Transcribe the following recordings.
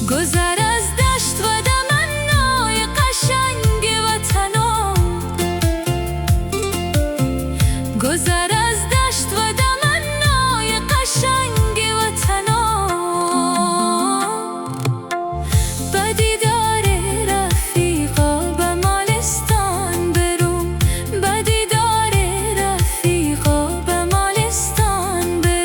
گذر از دشت و تمنای قشنگ وطنم، گذر از دشت و تمنای قشنگ وطنم، به دیدار رفیقا به مالستان برم، به دیدار رفیقا به مالستان برم.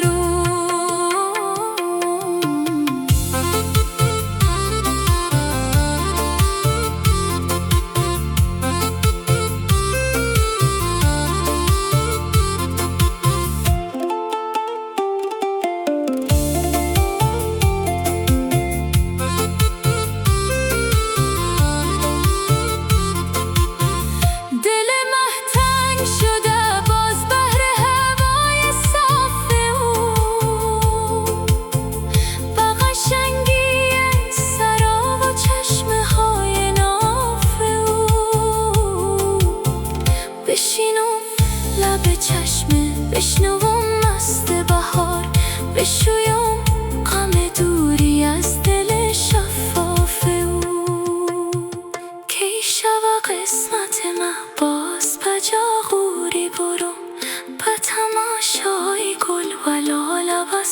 دل مهتنگ شده باز بهر هوای صاف او، با قشنگی سرا و چشمه های ناف او. بشینم لب چشمه بشنوم مست بهار، بشویم غم دوری از دل شفاف او. کی شود قسمت من باز پجا غوری برم، به تماشای گل و لاله و